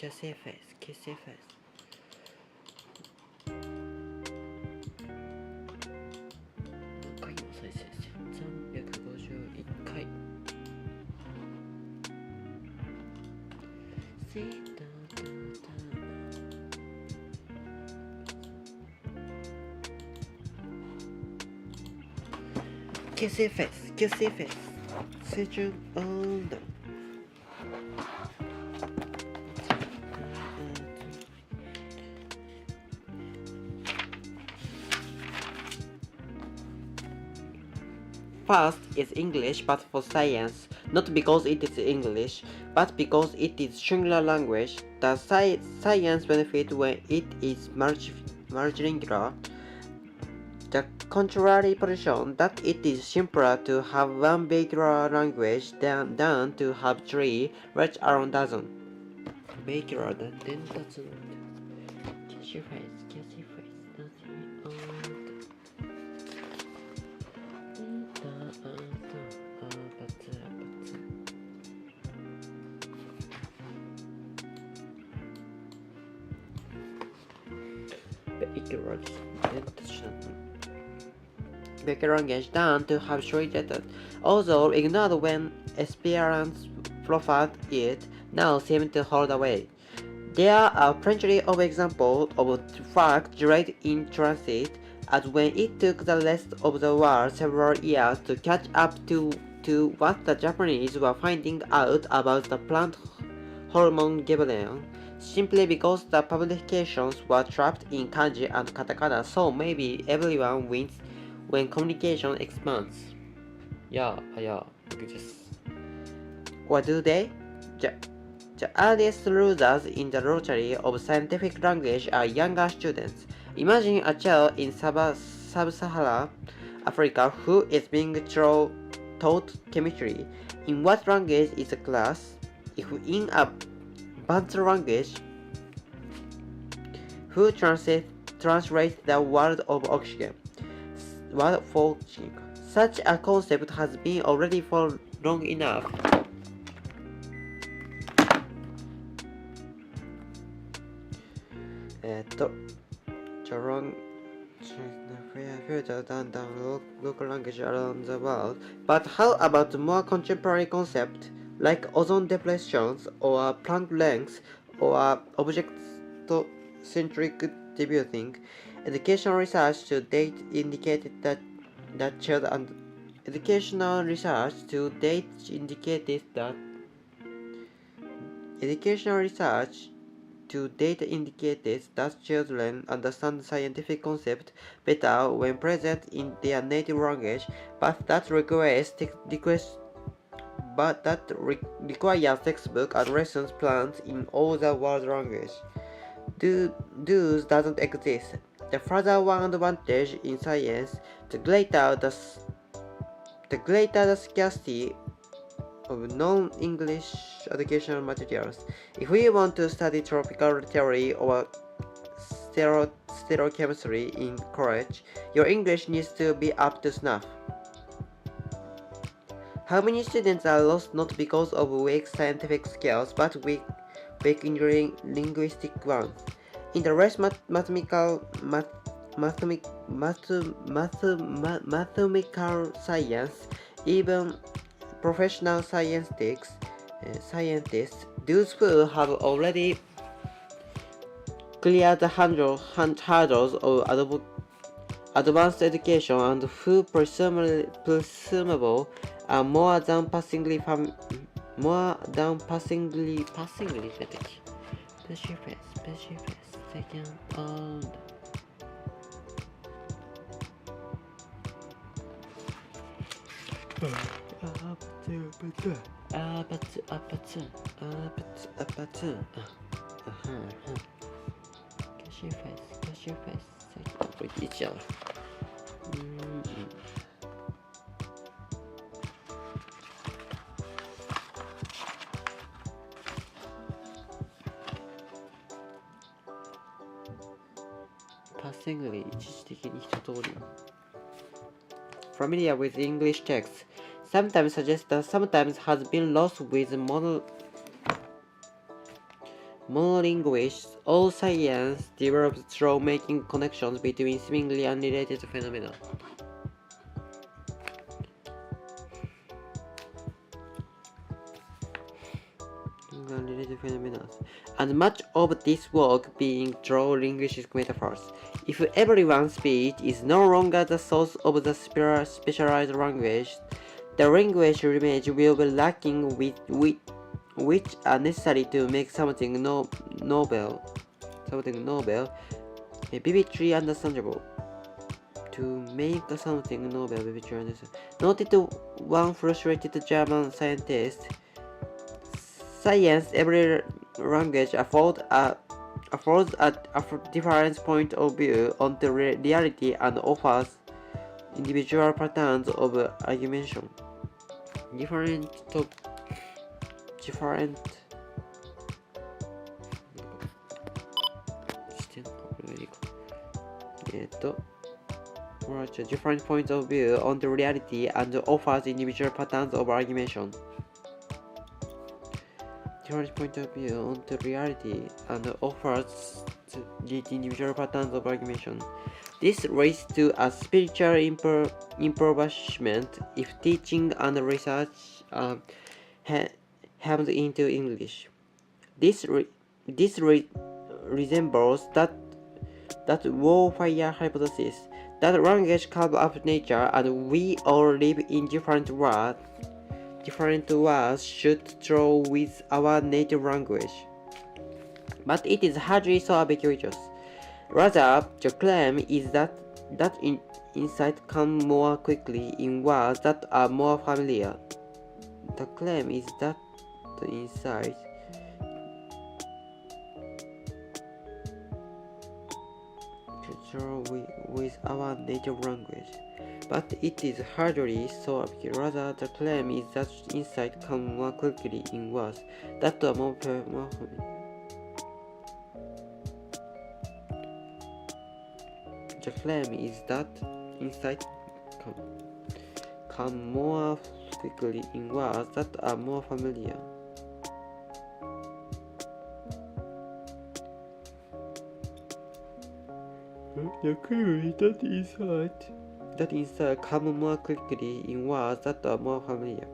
kissy face, kissy face. 何回も再生して351回。Kissy face, kissy face. Stay tuned on the First is English, but for science, not because it is English, but because it is singular language. The science benefit when it is multilingual. The contrary position that it is simpler to have one vehicular language than to have three, let alone dozen. Vehicular 伝達なんだ。キャッシュフェイス、キャッシュフェイス、Vehicular language done to have three letters, although ignored when experience proffered it, now seem to hold away. There are plenty of examples of fact delayed in transit, as when it took the rest of the world several years to catch up to what the Japanese were finding out about the plant hormone gibberellin, simply because the publications were trapped in kanji and katakana, so maybe everyone wins when communication expands. Yeah, look at this. Or do they? The earliest losers in the lottery of scientific language are younger students. Imagine a child in sub-Saharan Africa who is being taught chemistry. In what language is the class? If in a Bantu language, who translates the word of oxygen? Word for oxygen. Such a concept has been already for long enough. Filter than local language around the world. But how about more contemporary concepts like ozone depletions or Planck length or object-centric debuting? Educational research to date indicated that children understand scientific concepts better when present in their native language, but that requires textbook and lessons plans in all the world languages. Those doesn't exist. The further one advantage in science, the greater the scarcity of non-English educational materials. If we want to study tropical theory or stereochemistry in college, your English needs to be up to snuff. How many students are lost not because of weak scientific skills, but weak linguistic ones? In the less mathematical science, even professional scientists, those who have already cleared the hurdles of advanced education and who presumable are more than passingly second on. Cash your face. With each other. Passingly, 一時的に一通り。Familiar with English texts, sometimes suggests that sometimes has been lost with monolinguists, all science develops through making connections between seemingly unrelated phenomena. And much of this work being through linguistic metaphors. If everyone's speech is no longer the source of the specialized language, the language image will be lacking which are necessary to make something novel, vividly understandable. To make something novel, vividly understandable. Noted one frustrated German scientist. Science, every language affords a different point of view on the reality and offers individual patterns of argumentation. Different ポイント of view on the reality and offers individual patterns of argumentation. Different point of view on the reality and offers individual patterns of argumentation. This leads to a spiritual impoverishment if teaching and research hammed into English. This resembles that warfare hypothesis, that language carves up nature and we all live in different worlds should throw with our native language. But it is hardly so ubiquitous. Rather, the claim is that insight comes more quickly in words that are more familiar. The claim is that the insight with our native language, but it is hardly so ubiquitous. Rather, the claim is that insight comes more quickly in words that are more familiar. The claim is that insight come more quickly in words that are more familiar. The claim is that insight come more quickly in words that are more familiar.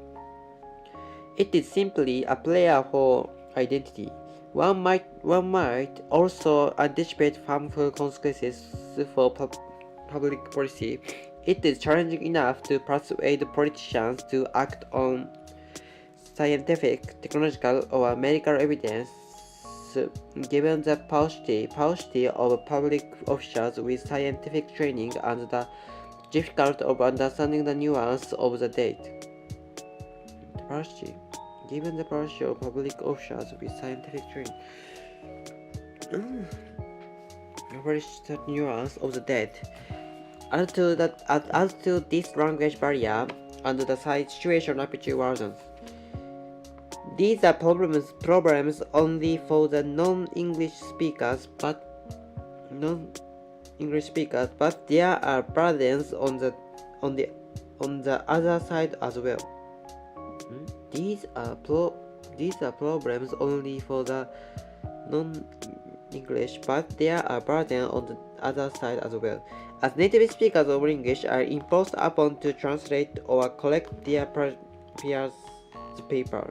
It is simply a player for identity. One might also anticipate harmful consequences for public policy. It is challenging enough to persuade politicians to act on scientific, technological, or medical evidence, given the paucity of public officials with scientific training and the difficulty of understanding the nuance of the data. Given the paucity of public officials with scientific training, the nuance of the data. As to this language barrier and the situation rapidly worsens. These are problems only for the non-English speakers, but there are burdens on the other side as well. These are problems only for the non-English, but there are burdens on the other side as well. As native speakers of English are imposed upon to translate or correct their peers' paper,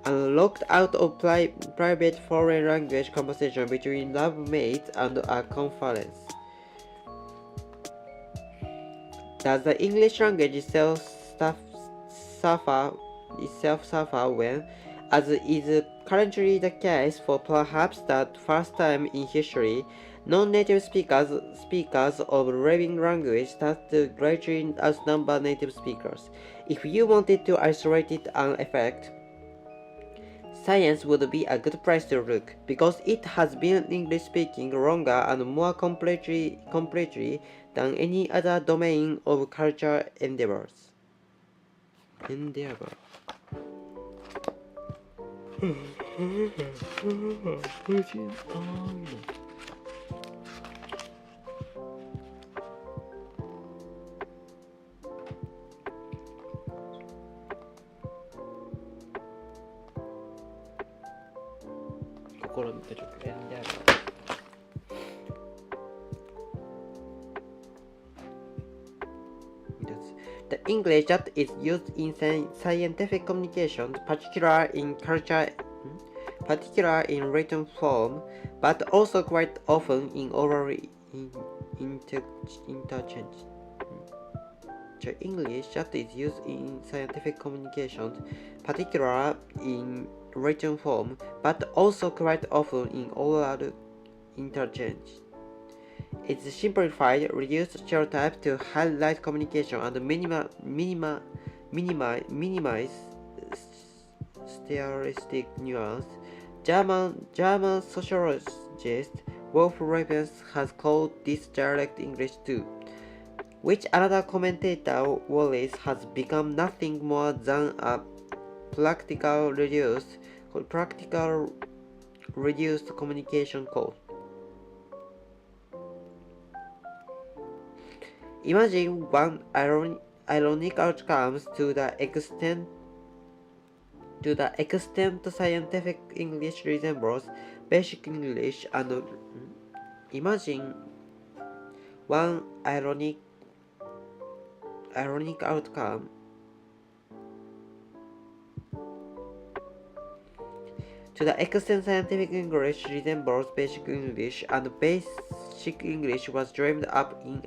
and locked out of private foreign language conversation between love mates and a conference. Does the English language itself suffer when, as is currently the case for perhaps the first time in history, non-native speakers of living language start to gradually outnumber native speakers? If you wanted to isolate it an effect, science would be a good place to look, because it has been English speaking longer and more completely than any other domain of culture endeavors. ころでちょっと選んである。The English that is used in scientific communication, particular in written form, but also quite often in oral interchange. The English that is used in scientific communication, particular in written form, but also quite often in oral interchange. It's simplified, reduced stereotype to highlight communication and minimize stylistic nuance. German sociologist Wolf Ravens has called this dialect English too, which another commentator worries has become nothing more than a practical reduced communication code. Imagine one ironic outcome to the extent scientific English resembles basic English, and imagine one ironic outcome to the extent scientific English resembles basic English, and basic English was dreamed up in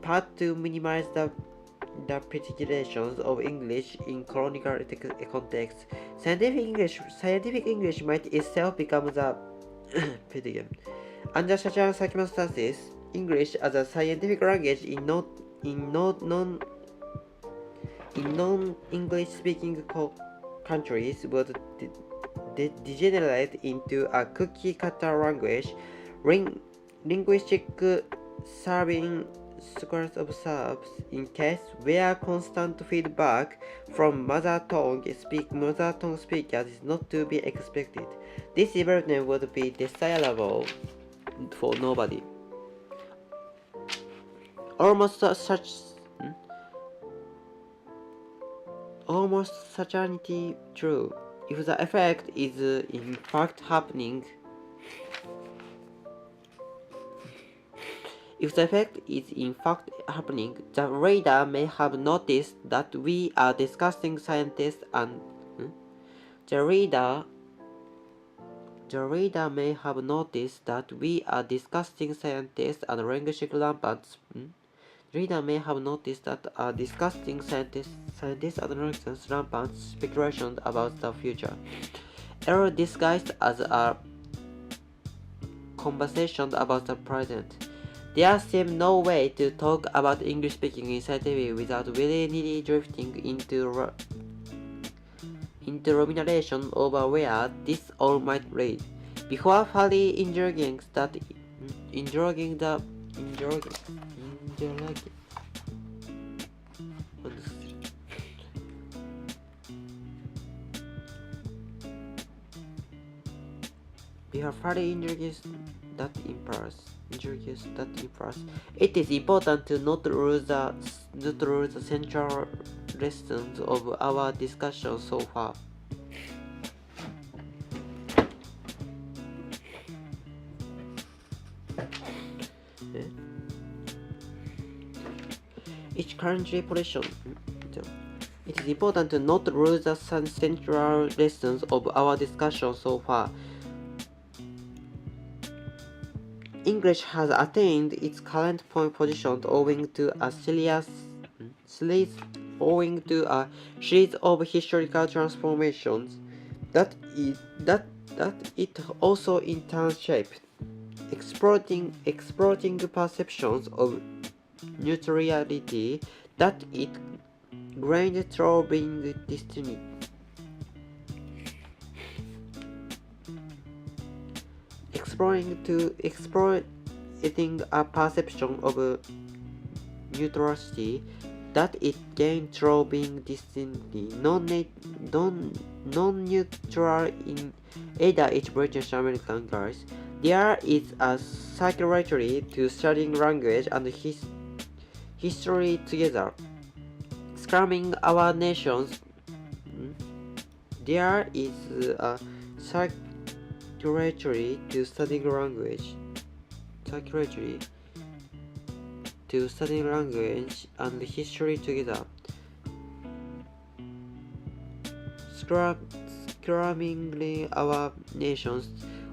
part to minimize the particulations of English in colonial contexts. Scientific English might itself become the paradigm. Under such circumstances, English as a scientific language in non-English speaking countries would degenerate into a cookie-cutter language, linguistic serving scores observes in case where constant feedback from mother tongue speakers is not to be expected. This development would be desirable for nobody. Almost certainty true. If the effect is in fact happening, the reader may have noticed that we are discussing scientists and the reader may have noticed that we are discussing scientists and linguistic rampant speculations about the future, error disguised as a conversation about the present. There seems no way to talk about English speaking in scientific without willy-nilly drifting into rumination over where this all might lead. Before fully enjoying that impulse, it is important to not lose the central lessons of our discussion so far. Each currently position. It is important to not lose the central lessons of our discussion so far. English has attained its current position owing to a series of historical transformations that it also in turn shaped, exploiting perceptions of neutrality that it gained through being destiny. Exploiting a perception of neutrality that it gained through being distinctly non-neutral in either its British or American guise. There is a circularity to studying language and history together, scamming our nations. There is a circularity to studying language. Circularity to studying language and history together. Scrumming our nations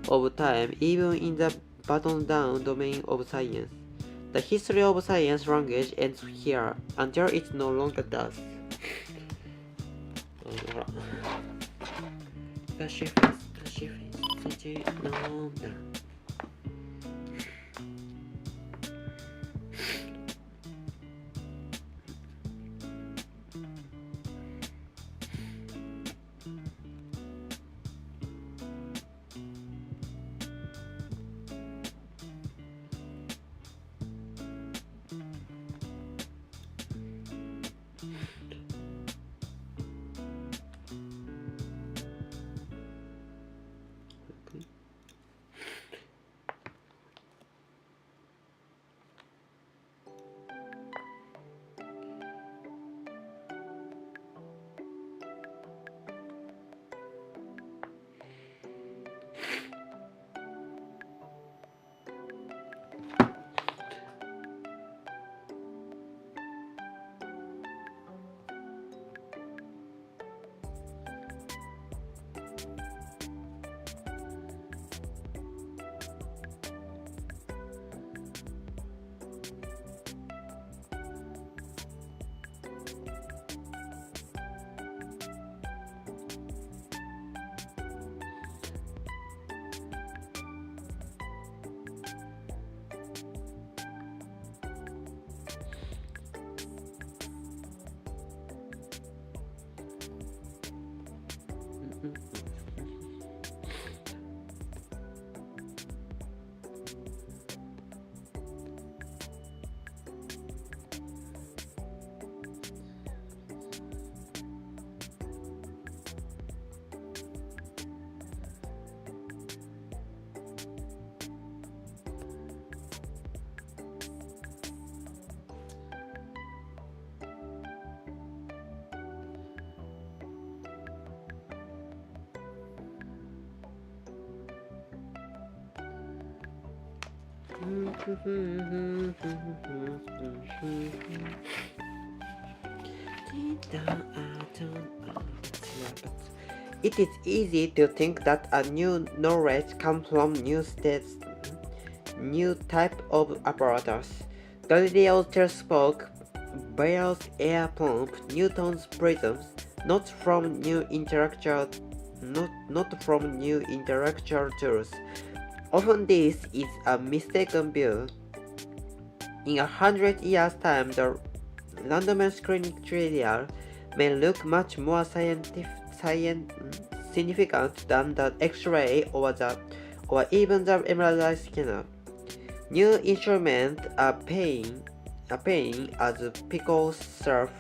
of time, even in the bottom-down domain of science. The history of science language ends here until it no longer does. ほら。Pacific, no. It is easy to think that a new knowledge comes from new states, new type of apparatus. Galileo's telescope, Bayer's air pump, Newton's prisms, not from new intellectual tools. Often this is a mistaken view. In 100 years' time, the random screening trial may look much more significant than the X-ray or even the MRI scanner. New instruments are paying as people serve.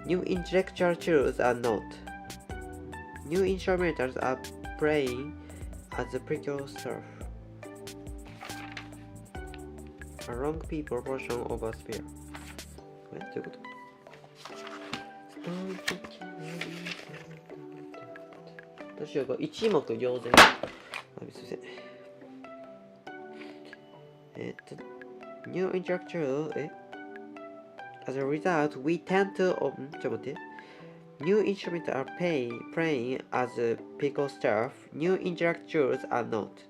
New intellectual tools are not. New instruments are playing as people serve. A long people portion of a sphere. どういうこと？どうしようか。一目瞭然。すいません。New intellectual, as a result, we tend to, new instruments are playing as people stuff, new intellectuals are not.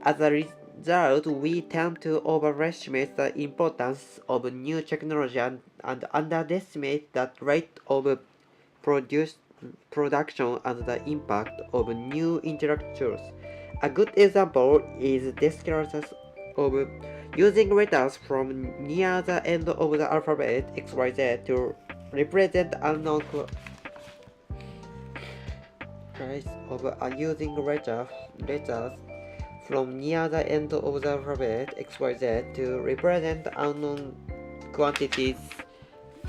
As a result, we tend to overestimate the importance of new technology and underestimate the rate of production and the impact of new intellectuals. A good example is description of using letters from near the end of the alphabet XYZ to represent unknown price of using letters from near the end of the alphabet XYZ to represent unknown quantities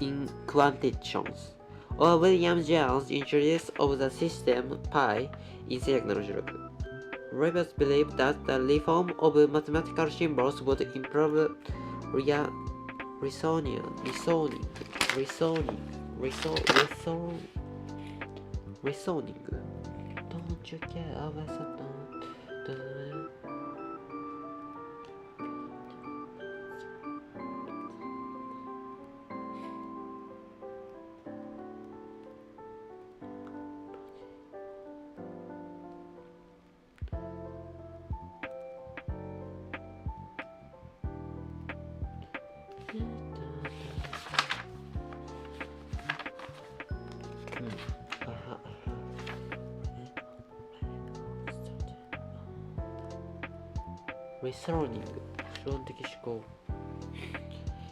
in quantitions. Or William Jones' introduce of the system pi in 1976. Rebels believed that the reform of mathematical symbols would improve reasoning. Don't you care about something? Reasoning 理論的思考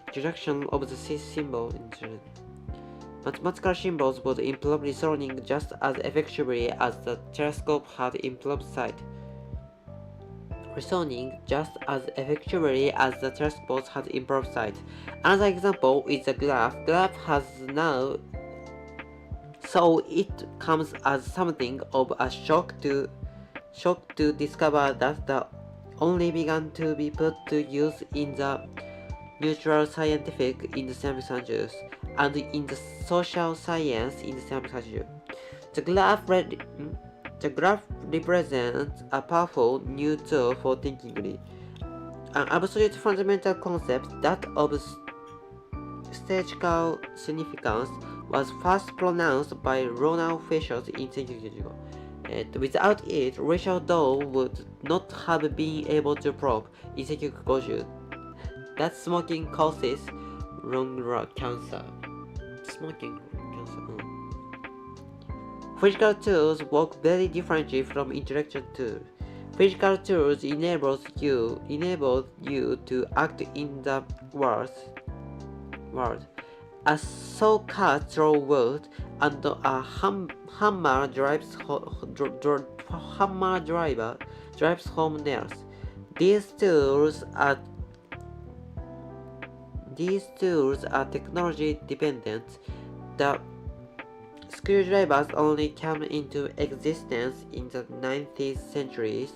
Introduction of the symbol Mathematical symbols would improve reasoning just as effectively as the telescope had improved sight. Reasoning just as effectively as the telescope had improved sight. Another example is the graph. Graph has now, so it comes as something of a shock to discover that the only began to be put to use in the natural scientific in the 17th century and in the social science in the 17th century. The graph represents a powerful new tool for thinking. An absolute fundamental concept, that of statistical significance, was first pronounced by Ronald Fisher in 1952. Without it, Rachel Doe would not have been able to prove in 1950 that smoking causes lung cancer. Physical tools work very differently from intellectual tools. Physical tools enable you to act in the world. A saw cuts through wood, and a hammer drives home nails. These tools are technology dependent. The screwdrivers only came into existence in the 19th century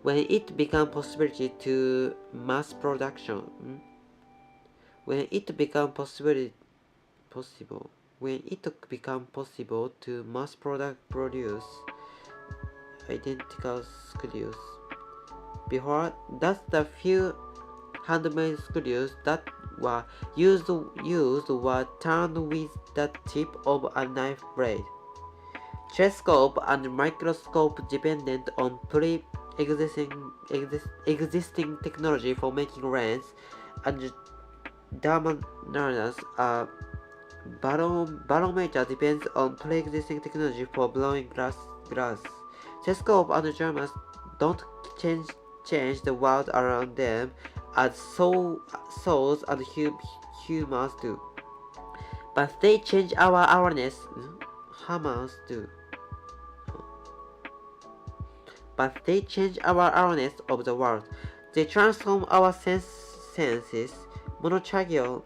when it became possible to mass production. When it became possible to mass produce identical screws. Before that, the few handmade screws that were used were turned with the tip of a knife blade. Telescope and microscope depended on existing technology for making lens, and thermometers. A barometer depends on pre-existing technology for blowing glass. Telescope and jammers don't change the world around them as saws and humans do, but they change our awareness. Hammers do. But they change our awareness of the world. They transform our senses. Monotagios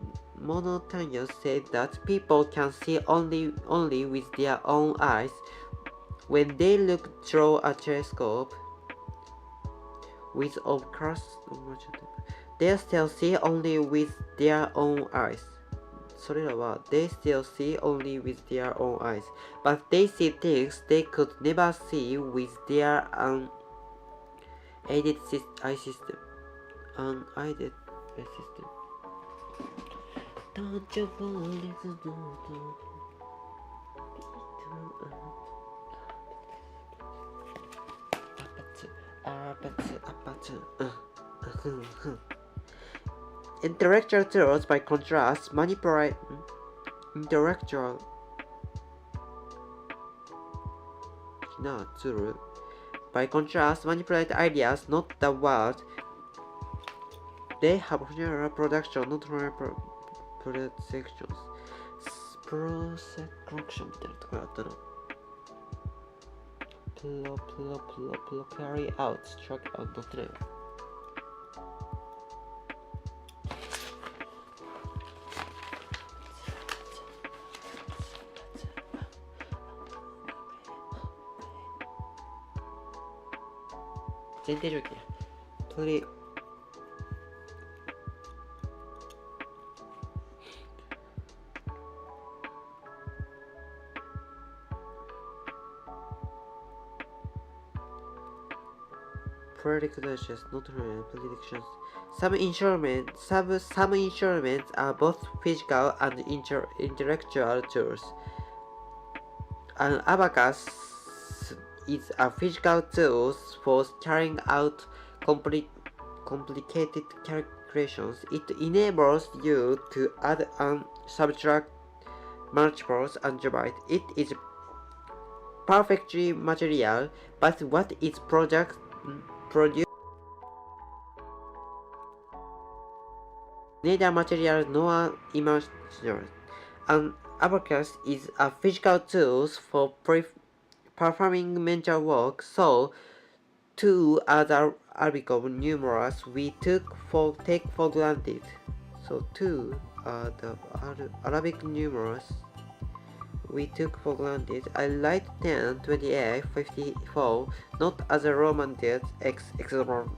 said that people can see only with their own eyes. When they look through a telescope, with of course, they still see only with their own eyes. それらは they still see only with their own eyes, but they see things they could never see with their unaided eye system. Unaided eye system. Don't you believe Intellectual tools, by contrast, manipulate ideas, not the world. They have general production, not general projections. Prosecution みたいなところあったの。carry out, track out 載ってないわ。前提条件や。prerequisites, not predictions. Some instruments are both physical and intellectual tools. An abacus is a physical tool for carrying out complicated calculations. It enables you to add and subtract multiples and divide. It is perfectly material, but what is produced neither material nor imaginary. An abacus is a physical tool for performing mental work, so two other Arabic numerals we take for granted. So two are the Arabic numerals we took for granted. I write 10, 28, 54 not as a Roman date etc.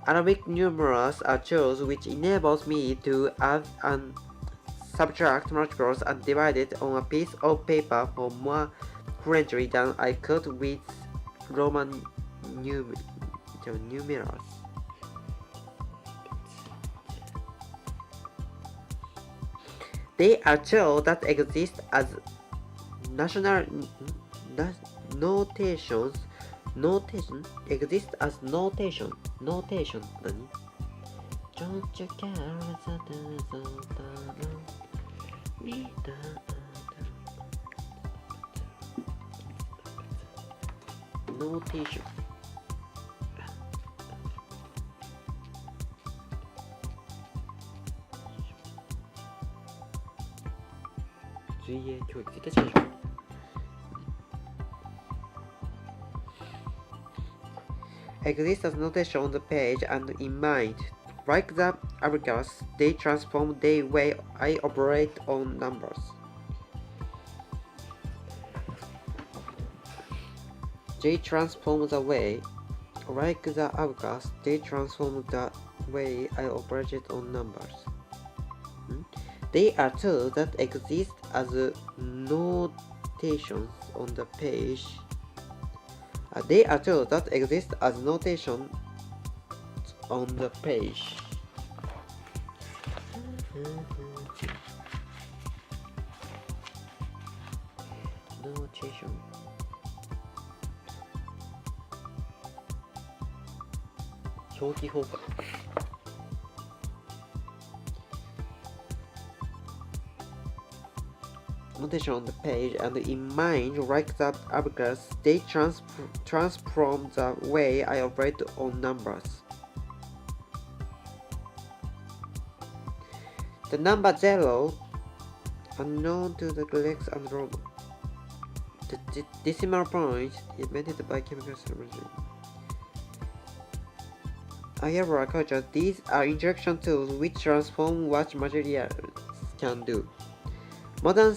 Arabic numerals are tools which enables me to add and subtract multiples and divide it on a piece of paper for more fluently than I could with Roman numerals. They are tools that exist as notations. Notation exists as notation. Notation 何？ Don't you care notation. 水泳教育絶対違うでしょ。Exists as notation on the page and in mind. Like the abacus, they transform the way I operate on numbers. They transform the way, like the abacus, they transform the way I operate on numbers. They are tools that exist as notations on the page. They are tools that exist as notations on the page. Notation. Notation on the page and in mind, like the abacus, they transform the way I operate on numbers. The number 0, unknown to the Greeks and Romans. The decimal point invented by chemical chemistry. However, culture, these are interaction tools which transform what materials can do. Modern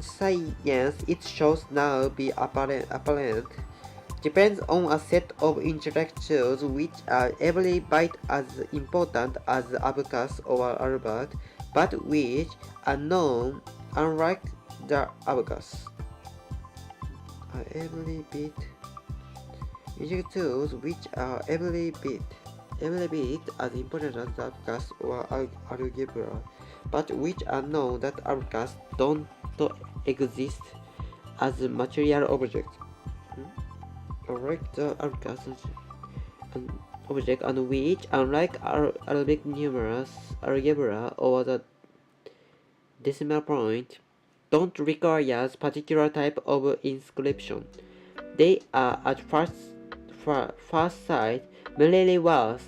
science, it shows now be apparent, depends on a set of intellectuals which are every bit as important as the abacus or Albert, but which are known unlike the abacus. Every bit intellectuals which are every bit as important as the abacus or algebra, but which are known that abacus don't exist as a material object. Unlike the abacus object, and which, unlike Arabic numerals, algebra, or the decimal point, don't require particular type of inscription. They are at first sight merely words.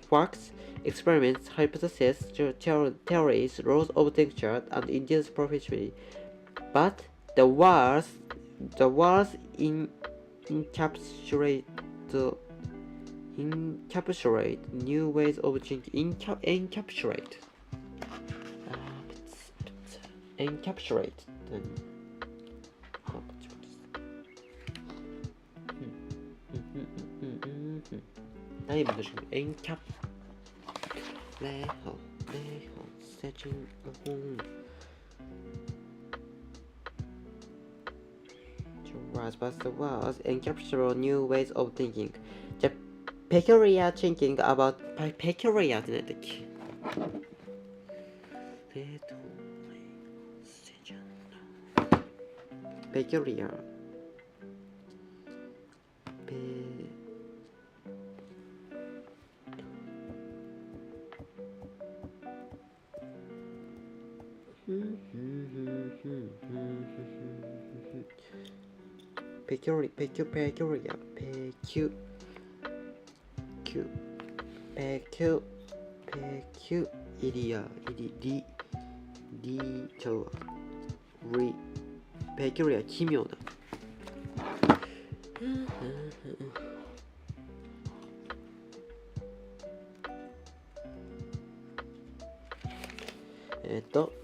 Facts, experiments, hypotheses, theories, laws of texture, and induced prophecy. But the words encapsulate new ways of thinking. Encapsulate. Setting as buzzwords encapsulate new ways of thinking. The peculiar thinking about peculiar って何だっけpeculiar peculiar 奇妙な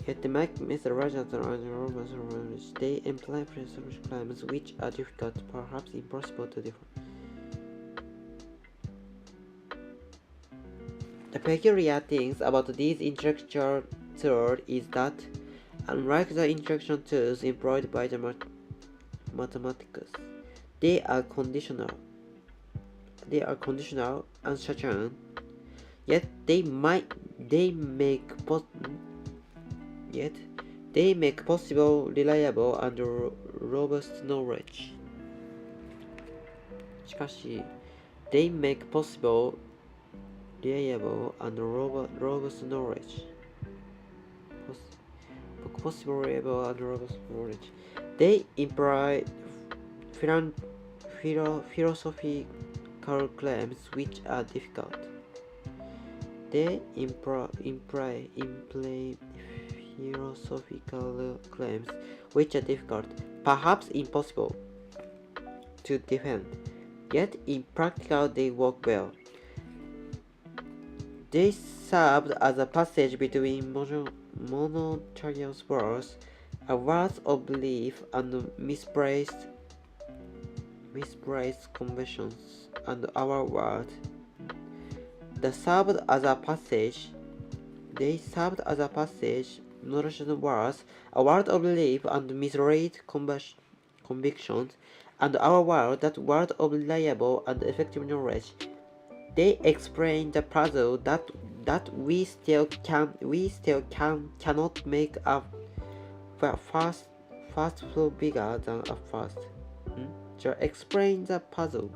yet the methodologies they imply presumption claims which are difficult, perhaps impossible to define. The peculiar things about these intellectual tools is that, unlike the intellectual tools employed by the mathematics, they are conditional, uncertain, yet they make possible, reliable, and robust knowledge. しかし、they make possible, reliable, and robust knowledge. Possible, reliable, and robust knowledge. They imply philosophical claims which are difficult. They imply philosophical claims which are difficult, perhaps impossible to defend, yet in practice they work well. They served as a passage between monotonous words, words of belief, and misplaced conventions, and our world. They served as a passage, nourishing words, a word of belief and misread convictions, and our world, that word of reliable and effective knowledge. They explain the puzzle that we still cannot make a fast flow bigger than a fast. Just explain the puzzle.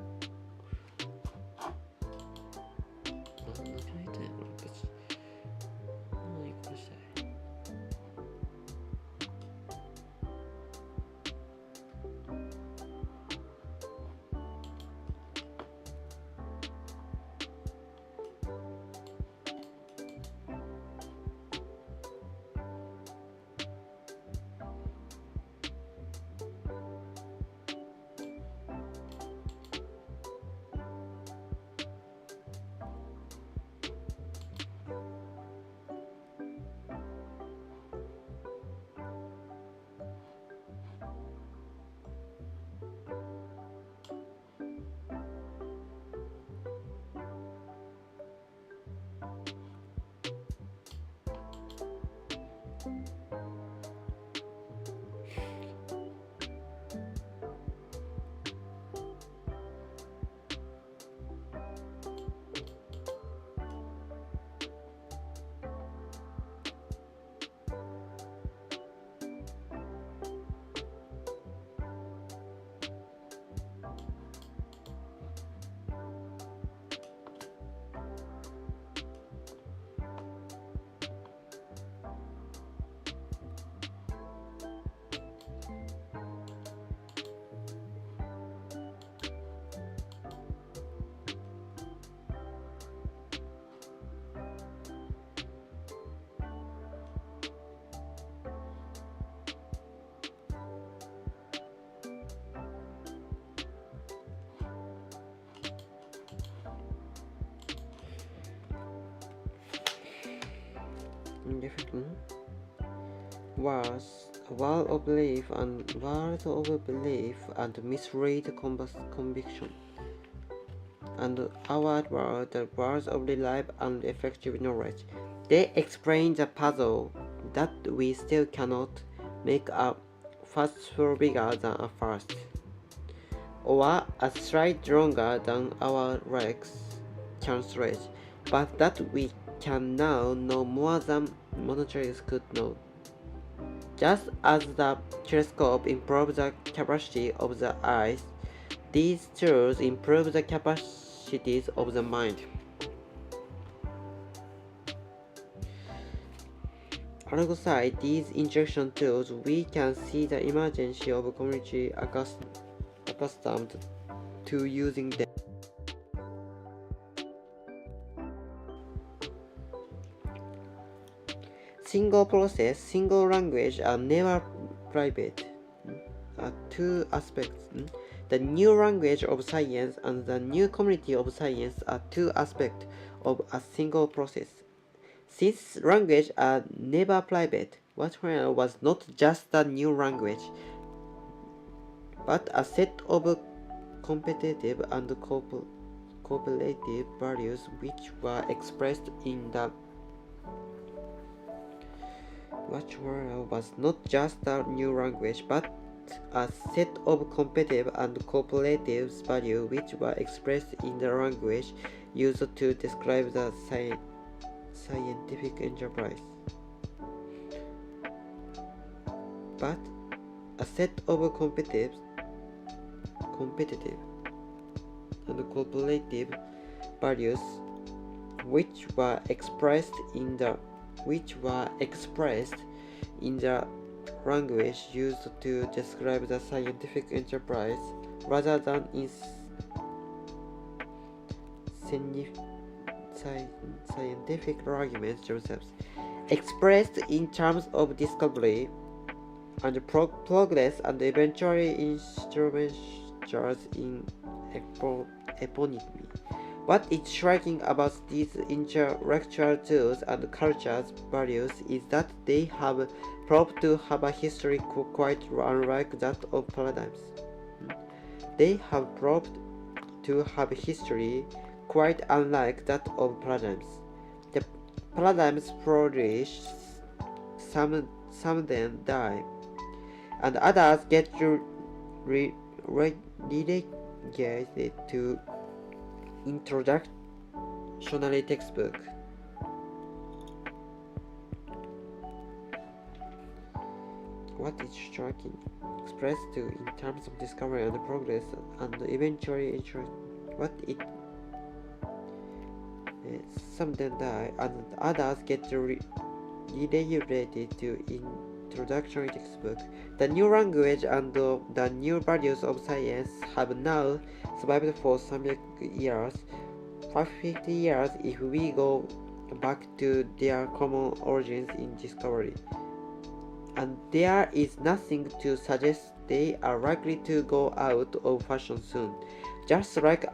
was a world of belief and misread conviction, and our world, the world of reliable and effective knowledge. They explain the puzzle that we still cannot make a fast flow bigger than a fast. or a slight longer than our legs can stretch, but that we can now know more than monasteries could know. Just as the telescope improves the capacity of the eyes, these tools improve the capacities of the mind. Alongside these instruction tools, we can see the emergence of community accustomed to using them. Single process, single language are never private. Two aspects. The new language of science and the new community of science are two aspects of a single process. Since languages are never private, what was not just a new language, but a set of competitive and cooperative values which were expressed in the was not just a new language, but a set of competitive and cooperative values which were expressed in the language used to describe the scientific enterprise. But a set of competitive and cooperative values which were expressed in the language used to describe the scientific enterprise rather than in scientific arguments themselves, expressed in terms of discovery and progress and eventually instruments in eponymy. What is striking about these intellectual tools and culture's values is that they have proved to have a history quite unlike that of paradigms. They have proved to have a history quite unlike that of paradigms. The paradigms flourish, some then die, and others get relegated to introductory textbook. What is striking, expressed in terms of discovery and progress, and eventually some then die, and others get relegated to introductory textbook. The new language and the new values of science have now survived for some years, 50 years if we go back to their common origins in discovery. And there is nothing to suggest they are likely to go out of fashion soon. Just like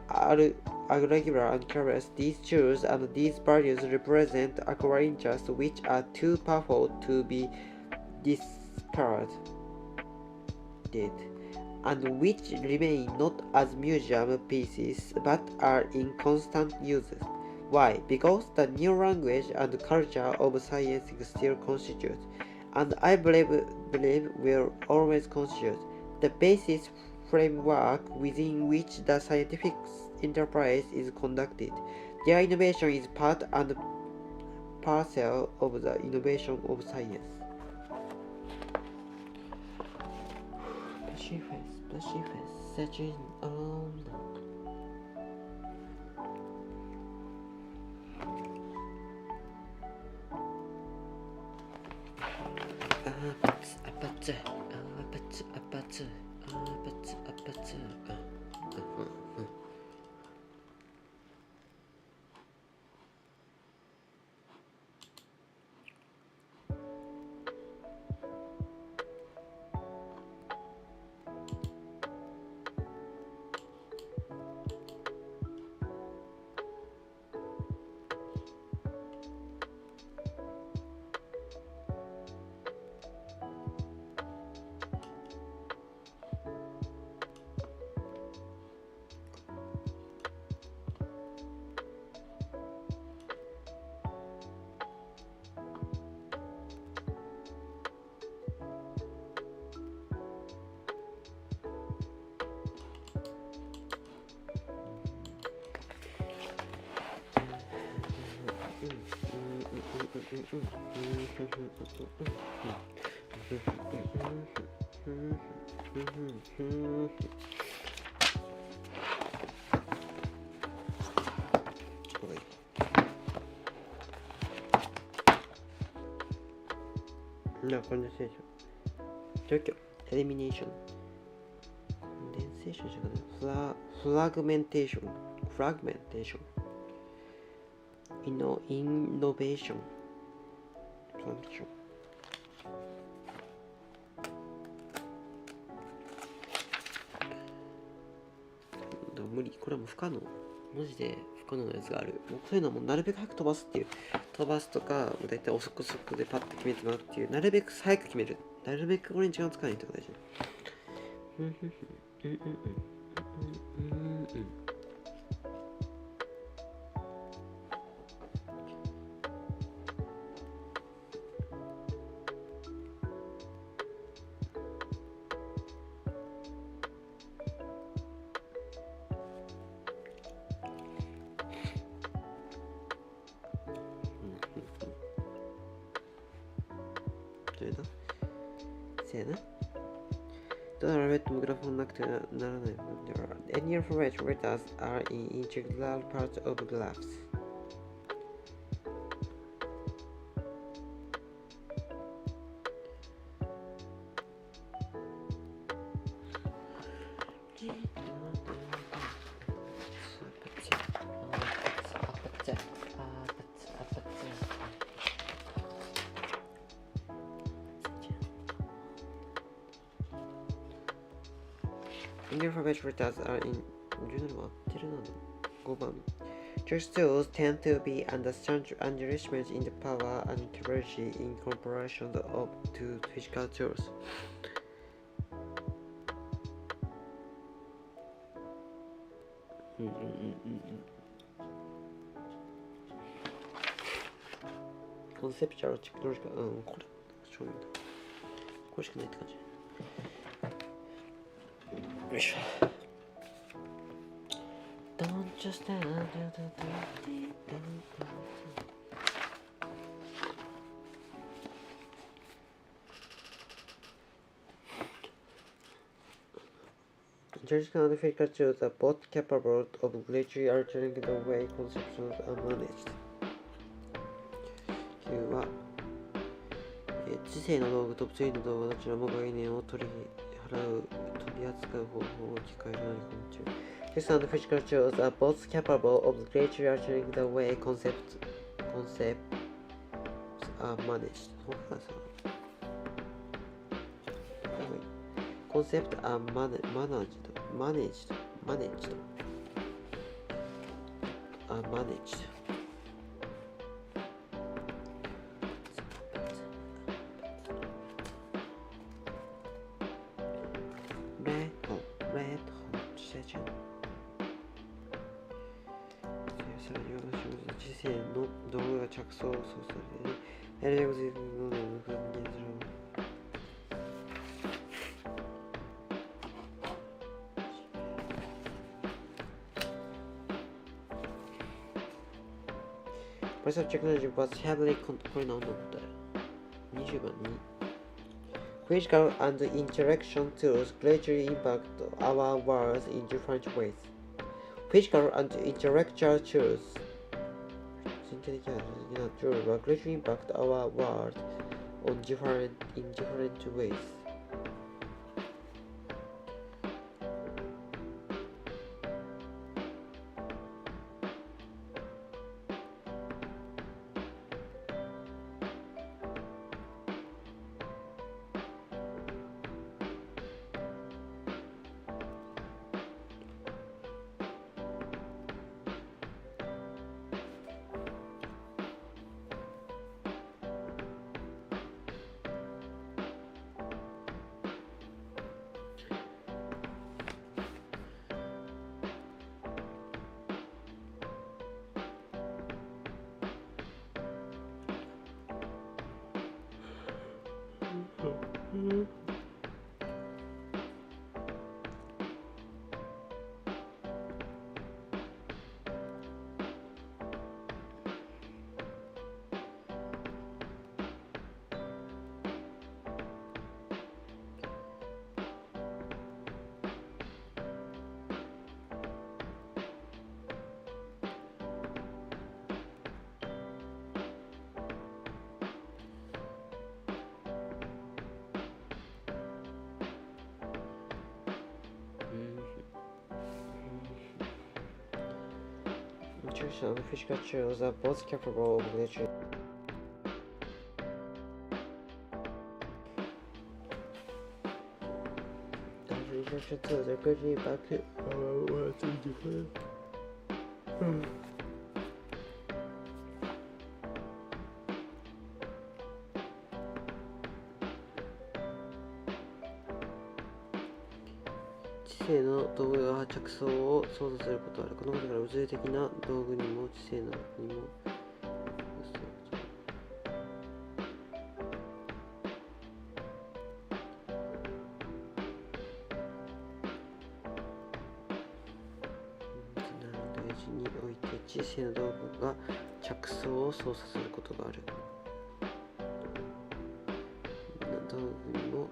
irregular and careless, these tools and these values represent acquired interests which are too powerful to be discarded, and which remain not as museum pieces but are in constant use. Why? Because the new language and culture of science still constitute, and I believe will always constitute, the basis framework within which the scientific enterprise is conducted. Their innovation is part and parcel of the innovation of science. Blushy face, searching alone. コンデンセーション。除去。エリミネーション。コンデンセーションじゃない。フラグメンテーション。イノベーション。無理。これはもう不可能。マジで不可能なやつがある。もうそういうのはもうなるべく早く飛ばすっていう。飛ばすとか、だいたい遅くでパッと決めてもらうっていう。なるべく早く決める。なるべくこれに時間を使わないってこと大事。せやな。どのアルファベットもグラフもなくてならない。Any alphabet letters are in integral parts of graphs. Any alphabet letters are in 17も合ってるな。5番。Church tools tend to be underestimated in the power and capability in comparison to physical tools. コンセプチャルチェクトロジカル、これ、そうなんだ。これしかないって感じ。よいしょ。Don't just stand Judicial and physical tools are both capable of greatly altering the way concepts are managed. 9は、知性の道具と物理の道具どちらも概念を取り扱う方法を機械のない昆虫。Judicial and physical tools are both capable of greatly altering the way concepts are managed. コンセプト are managed. Red hot session. 知性の道具が着想を操作される。Personal technology was heavily これ何だったよ。20番にPhysical and interaction tools greatly impact our world in different ways. Physical and intellectual tools greatly impact our world in different ways. education and physical tools are both capable of nature. Instruction tools are gradually back to different. 知性の道具が着想を操作することある。このことから物理的な道具にも知性なにもにおいて知性の道具が着想を操作することがある。道具にも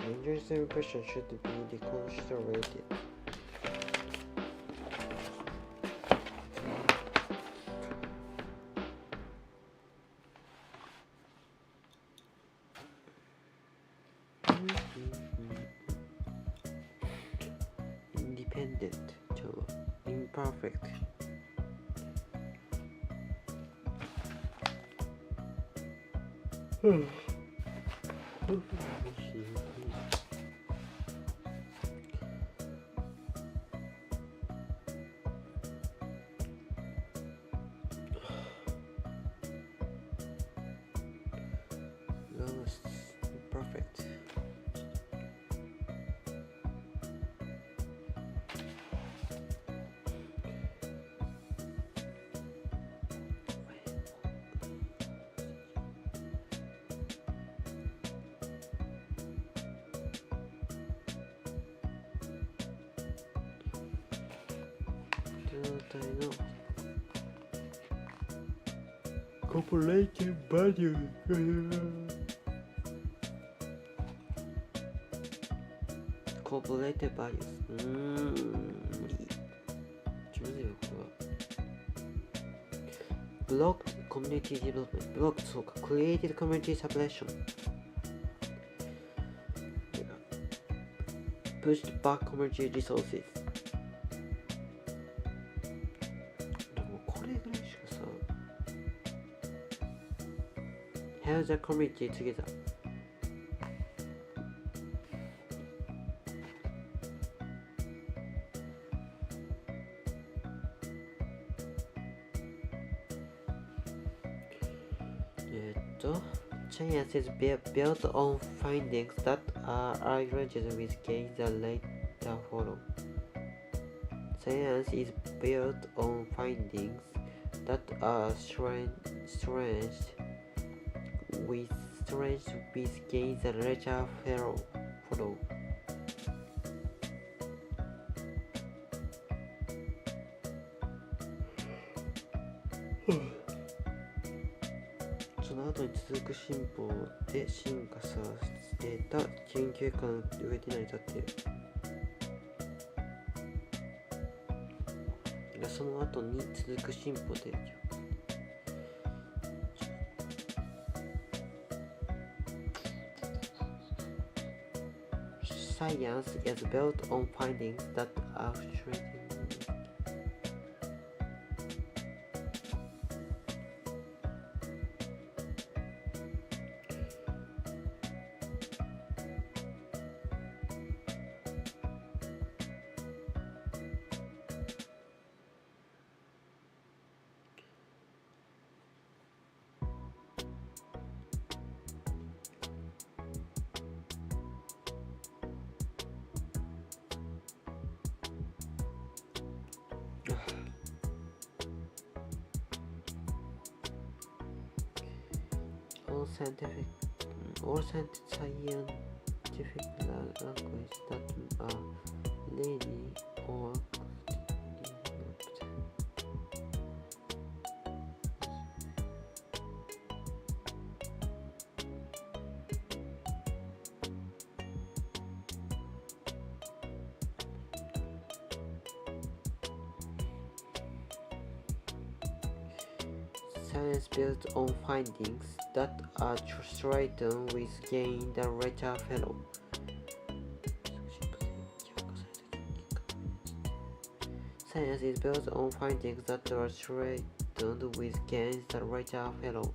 Dangerous impression should be deconstructed. Independent to imperfect. Perfect. Corporated value. Corporated values. 上手よこれは。Blocked community development. Blocked そうか。Created community suppression. Pushed back community resources. でもこれぐらいしかさ。Held the community together. Science is built on findings that are aggregated with gains that later follow. Science is built on findings that are strengthened with gains that later follow. その後に続く進歩で進化させた研究結果の上で成り立っている。その後に続く進歩でScience is built on findings that are strengthened. all scientific language that are really or science built on findings that are straightened with gain the later fellow. Science is built on findings that are straightened with gains the later fellow.